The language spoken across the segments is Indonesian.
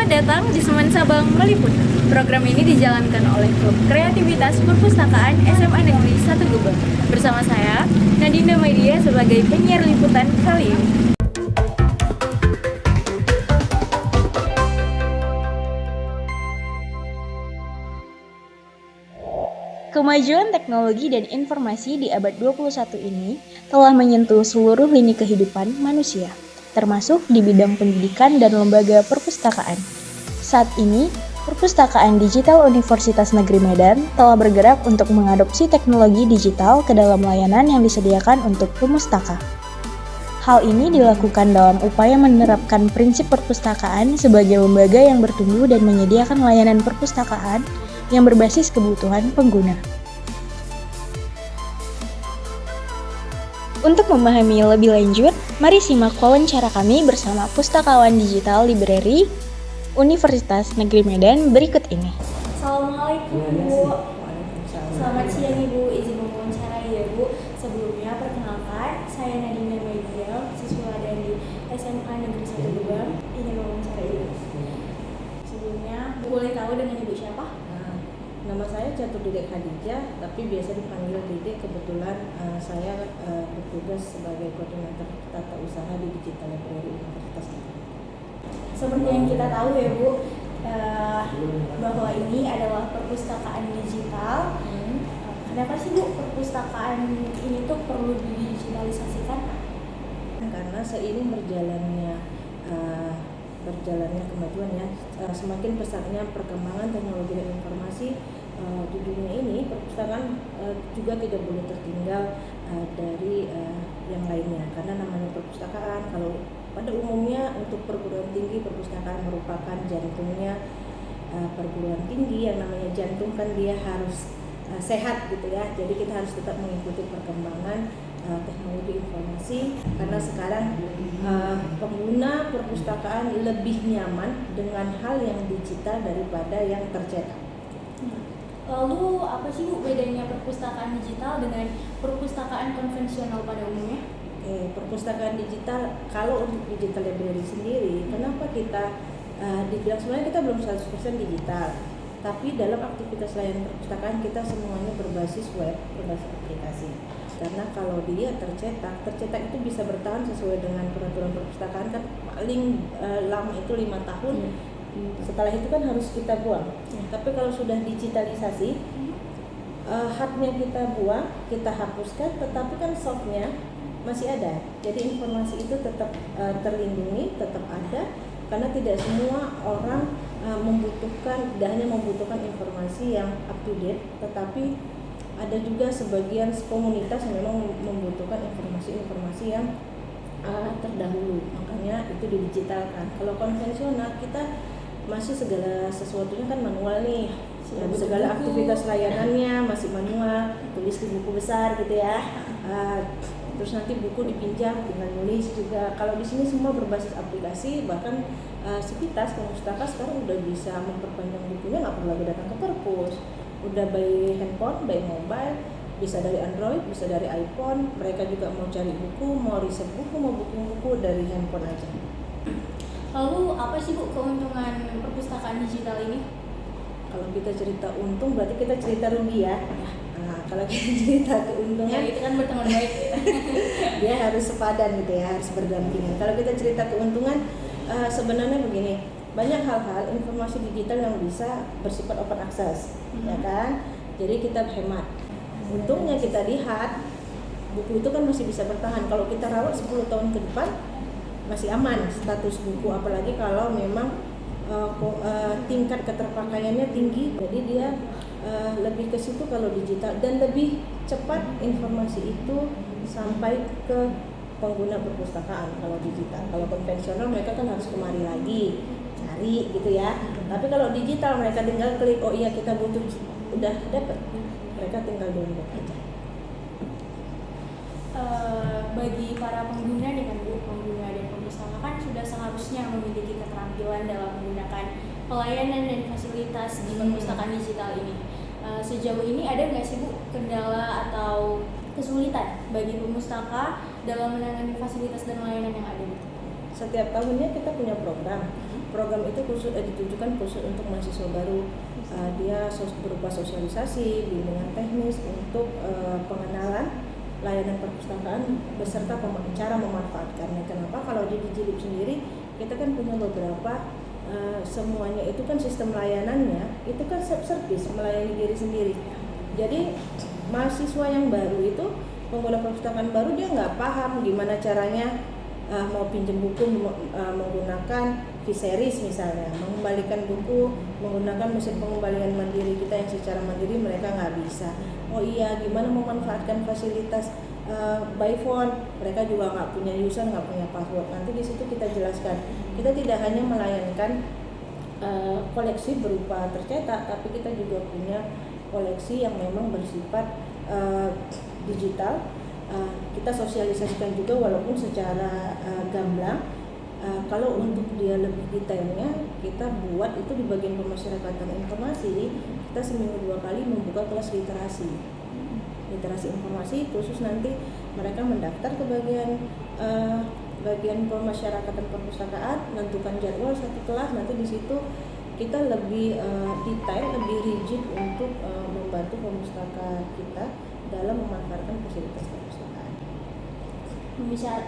Selamat datang di Semen Sabang Meliput. Program ini dijalankan oleh Klub Kreativitas Perpustakaan SMA Negeri 1 Gebang. Bersama saya, Nadinda Maidia sebagai penyiar liputan kali ini. Kemajuan teknologi dan informasi di abad 21 ini telah menyentuh seluruh lini kehidupan manusia, termasuk di bidang pendidikan dan lembaga perpustakaan. Saat ini, Perpustakaan Digital Universitas Negeri Medan telah bergerak untuk mengadopsi teknologi digital ke dalam layanan yang disediakan untuk pemustaka. Hal ini dilakukan dalam upaya menerapkan prinsip perpustakaan sebagai lembaga yang bertumbuh dan menyediakan layanan perpustakaan yang berbasis kebutuhan pengguna. Untuk memahami lebih lanjut, mari simak wawancara kami bersama Pustakawan Digital Library Universitas Negeri Medan berikut ini. Assalamualaikum Bu. Selamat siang Ibu, izin mewawancarai ya Bu. Sebelumnya perkenalkan, saya Nadinda Maidia, siswa dari SMA Negeri 1 Gebang. Ingin mewawancarai Ibu. Sebelumnya, Bu boleh tahu dengan Ibu siapa? Nama saya Catur Dedek Khadijah, tapi biasa dipanggil Dedek. Kebetulan saya bertugas sebagai koordinator tata usaha di Digital Library Universitas Negeri. Seperti yang kita tahu ya Bu, bahwa ini adalah perpustakaan digital. Kenapa sih Bu perpustakaan ini tuh perlu didigitalisasikan? Karena seiring berjalannya kemajuan ya, semakin pesatnya perkembangan teknologi dan informasi di dunia ini, perpustakaan juga tidak boleh tertinggal dari yang lainnya. Karena namanya perpustakaan, kalau pada umumnya untuk perguruan tinggi, perpustakaan merupakan jantungnya perguruan tinggi. Yang namanya jantung kan dia harus sehat gitu ya, jadi kita harus tetap mengikuti perkembangan teknologi informasi, karena sekarang pengguna perpustakaan lebih nyaman dengan hal yang digital daripada yang tercetak. Lalu apa sih Bu bedanya perpustakaan digital dengan perpustakaan konvensional pada umumnya? Perpustakaan digital, kalau untuk digital library sendiri, kenapa kita dibilang sebenarnya kita belum 100% digital, tapi dalam aktivitas layanan perpustakaan kita semuanya berbasis web, berbasis aplikasi. Karena kalau dia tercetak itu bisa bertahan sesuai dengan peraturan perpustakaan kan paling lama itu 5 tahun. Setelah itu kan harus kita buang. Tapi kalau sudah digitalisasi, hardnya kita buang, kita hapuskan, tetapi kan softnya masih ada. Jadi informasi itu tetap terlindungi, tetap ada, karena tidak semua orang tidak hanya membutuhkan informasi yang up to date, tetapi ada juga sebagian komunitas yang memang membutuhkan informasi-informasi yang terdahulu, makanya itu didigitalkan. Kalau konvensional kita masih segala sesuatunya kan manual nih, dan segala aktivitas layanannya masih manual, tulis di buku besar gitu ya. Terus nanti buku dipinjam, tinggal nulis juga. Kalau di sini semua berbasis aplikasi, bahkan Sivitas Pustaka sekarang udah bisa memperpanjang bukunya, nggak perlu lagi datang ke perpus. Udah by handphone, by mobile, bisa dari Android, bisa dari iPhone. Mereka juga mau cari buku, mau riset buku, mau booking buku dari handphone aja. Lalu apa sih Bu keuntungan perpustakaan digital ini? Kalau kita cerita untung berarti kita cerita rugi ya. Nah, kalau kita cerita keuntungan, ya, itu kan berteman baik. Dia harus sepadan gitu ya, harus berdampingan. Kalau kita cerita keuntungan, sebenarnya begini, banyak hal-hal informasi digital yang bisa bersifat open access, ya kan? Jadi kita hemat. Untungnya kita lihat buku itu kan masih bisa bertahan. Kalau kita rawat 10 tahun ke depan masih aman status buku, apalagi kalau memang tingkat keterpakaiannya tinggi. Jadi dia lebih ke situ kalau digital, dan lebih cepat informasi itu sampai ke pengguna perpustakaan kalau digital. Kalau konvensional mereka kan harus kemari lagi cari gitu ya. Tapi kalau digital mereka tinggal klik, oh iya kita butuh, udah dapat, mereka tinggal download aja. Bagi para pengguna dengan pengguna dan pemustaka kan sudah seharusnya memiliki keterampilan dalam menggunakan pelayanan dan fasilitas di perpustakaan digital ini. Sejauh ini ada nggak sih Bu kendala atau kesulitan bagi pemustaka dalam menangani fasilitas dan layanan yang ada? setiap tahunnya kita punya program. Program itu ditujukan khusus untuk mahasiswa baru. Dia berupa sosialisasi, bimbingan teknis untuk pengenalan layanan perpustakaan beserta cara memanfaatkannya. Kenapa? Kalau di Digilib sendiri kita kan punya beberapa semuanya itu kan sistem layanannya itu kan self-service, melayani diri sendiri. Jadi mahasiswa yang baru itu, pengguna perpustakaan baru, dia nggak paham gimana caranya mau pinjam buku menggunakan Viseris misalnya, mengembalikan buku menggunakan mesin pengembalian mandiri kita yang secara mandiri mereka nggak bisa. Oh iya, gimana memanfaatkan fasilitas by phone, mereka juga nggak punya user, nggak punya password. Nanti di situ kita jelaskan. Kita tidak hanya melayani koleksi berupa tercetak, tapi kita juga punya koleksi yang memang bersifat digital. Kita sosialisasikan juga walaupun secara gamblang. Kalau untuk dia lebih detailnya, kita buat itu di bagian pemasyarakatan informasi. Kita seminggu 2 kali membuka kelas literasi informasi, khusus nanti mereka mendaftar ke bagian pemasyarakatan perpustakaan, menentukan jadwal 1 kelas. Nanti di situ kita lebih detail, lebih rigid untuk membantu pemustaka kita dalam memanfaatkan fasilitas perpustakaan.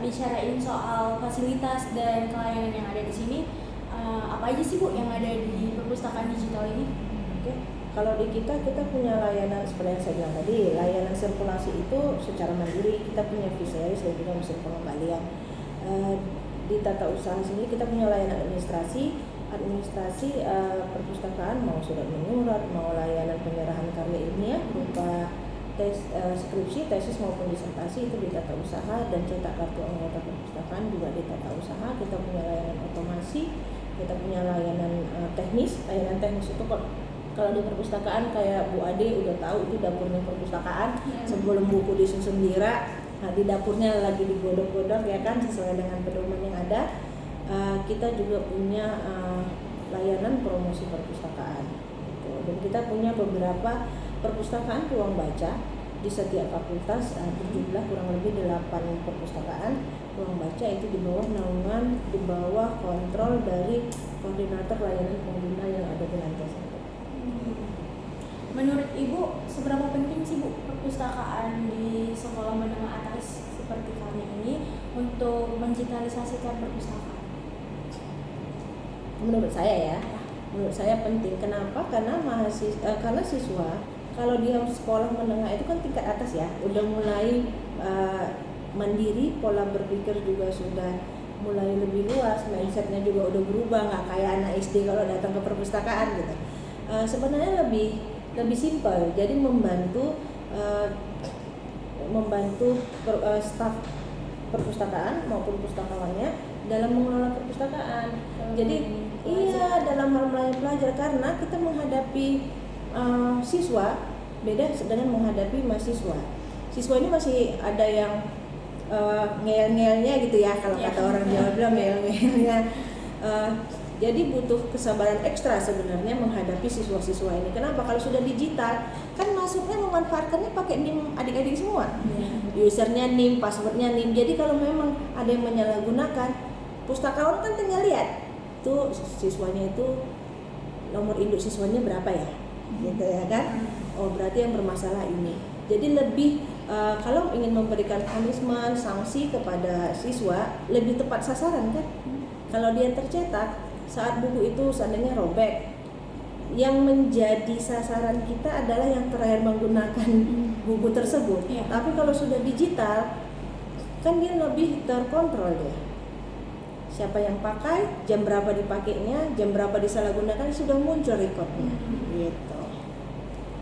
Bicarain soal fasilitas dan pelayanan yang ada di sini, apa aja sih Bu yang ada di perpustakaan digital ini? Oke. Kalau di kita punya layanan seperti yang saya bilang tadi, layanan sirkulasi itu secara mandiri, kita punya Viseris dan juga mesin pengembalian. Di tata usaha sini kita punya layanan administrasi perpustakaan, mau surat menyurat, mau layanan penyerahan karya ilmiah berupa skripsi, tesis maupun disertasi, itu di tata usaha, dan cetak kartu anggota perpustakaan juga di tata usaha. Kita punya layanan otomasi, kita punya layanan teknis. Layanan teknis itu kalau di perpustakaan kayak Bu Ade udah tahu, itu dapurnya perpustakaan. Sebelum buku disusun Dira, di dapurnya lagi digodok-godok ya kan, sesuai dengan pedoman yang ada. Kita juga punya layanan promosi perpustakaan gitu. Dan kita punya beberapa perpustakaan ruang baca di setiap fakultas, berjumlah kurang lebih 8 perpustakaan ruang baca, itu di bawah naungan, di bawah kontrol dari koordinator layanan pengguna yang ada di lantai 1. Menurut Ibu, seberapa penting sih Bu perpustakaan di sekolah menengah atas seperti kami ini untuk mendigitalisasikan perpustakaan? Menurut saya penting. Kenapa? Karena siswa kalau dia sekolah menengah itu kan tingkat atas ya, udah mulai mandiri, pola berpikir juga sudah mulai lebih luas, mindsetnya juga udah berubah, nggak kayak anak SD kalau datang ke perpustakaan gitu. Sebenarnya lebih simpel, jadi membantu staf perpustakaan maupun pustakawannya dalam mengelola perpustakaan. Jadi dalam hal melayani pelajar, karena kita menghadapi siswa beda dengan menghadapi mahasiswa. Siswa ini masih ada yang ngeyel-ngeyelnya gitu ya, kalau kata orang Jawa bilang ngeyel-ngeyelnya. Jadi butuh kesabaran ekstra sebenarnya menghadapi siswa-siswa ini. Kenapa? Kalau sudah digital kan masuknya memanfaatkannya pakai NIM adik-adik semua. Usernya NIM, passwordnya NIM. Jadi kalau memang ada yang menyalahgunakan, pustakawan kan tinggal lihat tuh siswanya itu nomor induk siswanya berapa ya, gitu ya kan? Oh berarti yang bermasalah ini. Jadi lebih kalau ingin memberikan punishment, sanksi kepada siswa, lebih tepat sasaran kan? Kalau dia tercetak saat buku itu seandainya robek, yang menjadi sasaran kita adalah yang terakhir menggunakan buku tersebut. Tapi kalau sudah digital, kan dia lebih terkontrol ya. Siapa yang pakai, jam berapa dipakainya, jam berapa disalahgunakan, sudah muncul rekodnya. Gitu.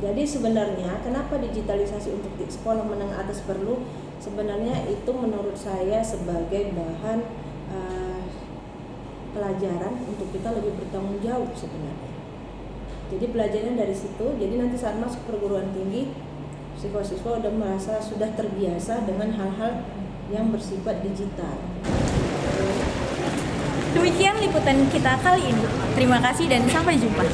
Jadi sebenarnya kenapa digitalisasi untuk di sekolah menengah atas perlu? Sebenarnya itu menurut saya sebagai bahan pelajaran untuk kita lebih bertanggung jawab sebenarnya. Jadi pelajaran dari situ, jadi nanti saat masuk perguruan tinggi, siswa-siswa udah merasa sudah terbiasa dengan hal-hal yang bersifat digital. Demikian liputan kita kali ini. Terima kasih dan sampai jumpa.